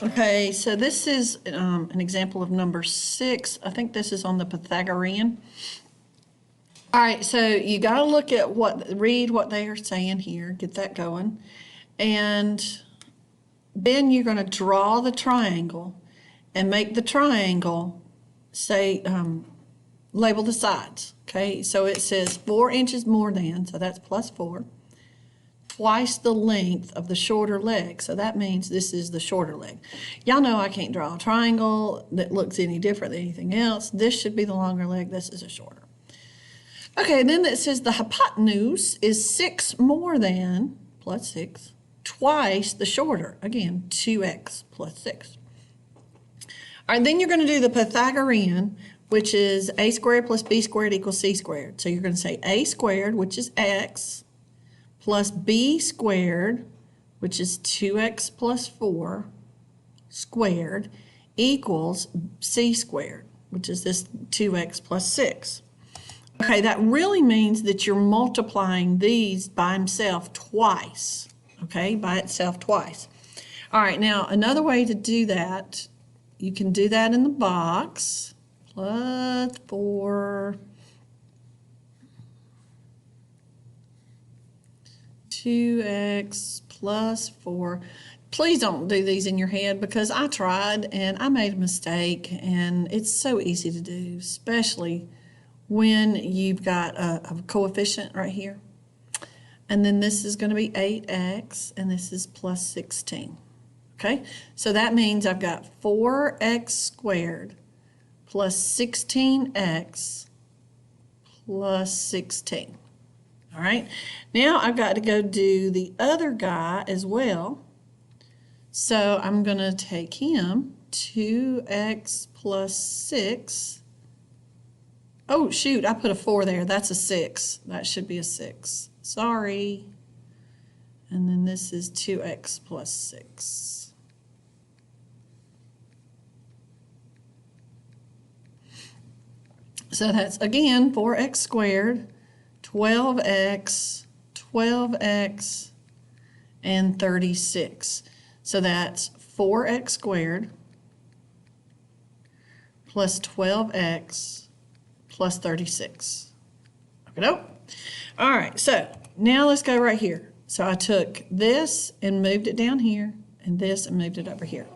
Okay, so this is an example of number 6. I think this is on the Pythagorean. All right, so you got to look at read what they are saying here, get that going. And then you're going to draw the triangle and make the triangle say, label the sides. Okay, so it says 4 inches more than, so that's plus 4. Twice the length of the shorter leg. So that means this is the shorter leg. Y'all know I can't draw a triangle that looks any different than anything else. This should be the longer leg. This is a shorter. Okay, then it says the hypotenuse is 6 more than, plus 6, twice the shorter. Again, 2x plus 6. All right, then you're going to do the Pythagorean, which is a squared plus b squared equals c squared. So you're going to say a squared, which is x, plus b squared, which is 2x plus 4 squared, equals c squared, which is this 2x plus 6. Okay, that really means that you're multiplying these by himself twice, okay, by itself twice. All right, now another way to do that, you can do that in the box, plus 4 2x plus 4. Please don't do these in your head because I tried and I made a mistake, and it's so easy to do, especially when you've got a coefficient right here. And then this is going to be 8x, and this is plus 16. Okay, so that means I've got 4x squared plus 16x plus 16. All right, now I've got to go do the other guy as well. So I'm going to take him, 2x plus 6. Oh, shoot, I put a 4 there. That's a 6. That should be a 6. Sorry. And then this is 2x plus 6. So that's, again, 4x squared, 12x, 12x, and 36. So that's 4x squared plus 12x plus 36. Okay, all right, so now let's go right here. So I took this and moved it down here, and this and moved it over here.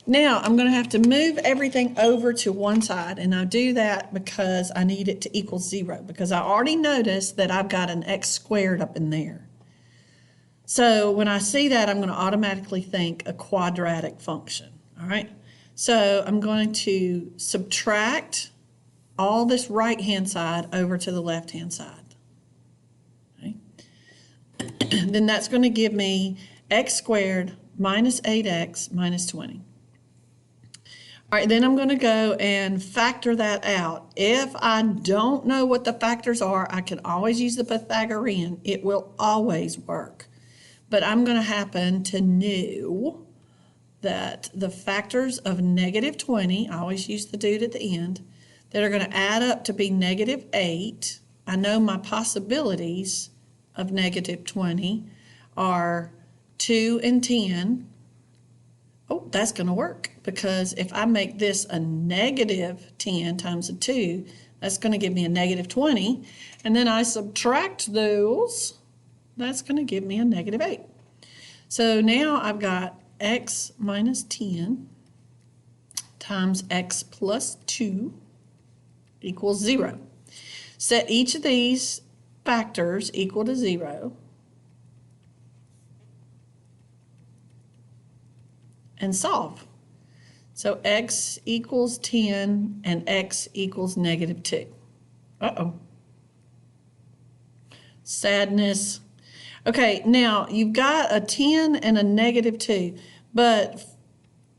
Now I'm going to have to move everything over to one side, and I do that because I need it to equal 0, because I already noticed that I've got an x squared up in there. So when I see that, I'm going to automatically think a quadratic function. All right, so I'm going to subtract all this right-hand side over to the left-hand side. Okay. Then that's going to give me x squared minus 8x minus 20. All right, then I'm going to go and factor that out. If I don't know what the factors are, I can always use the Pythagorean. It will always work. But I'm going to happen to know that the factors of negative 20, I always use the dude at the end, that are going to add up to be negative 8. I know my possibilities of negative 20 are 2 and 10. Oh, that's going to work, because if I make this a negative 10 times a 2, that's going to give me a negative 20. And then I subtract those, that's going to give me a negative 8. So now I've got x minus 10 times x plus 2 equals 0. Set each of these factors equal to 0. And solve. So x equals 10 and x equals negative 2. Uh-oh. Sadness. Okay, now you've got a 10 and a negative 2, but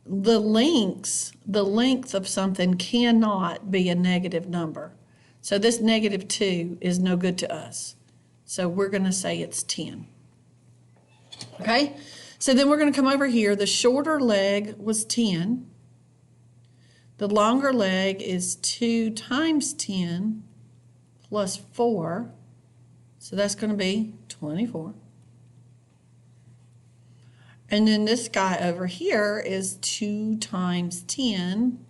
the length of something cannot be a negative number. So this negative 2 is no good to us. So we're going to say it's 10. Okay? So then we're going to come over here. The shorter leg was 10. The longer leg is 2 times 10 plus 4. So that's going to be 24. And then this guy over here is 2 times 10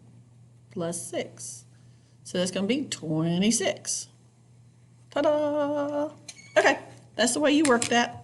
plus 6. So that's going to be 26. Ta-da! Okay, that's the way you work that.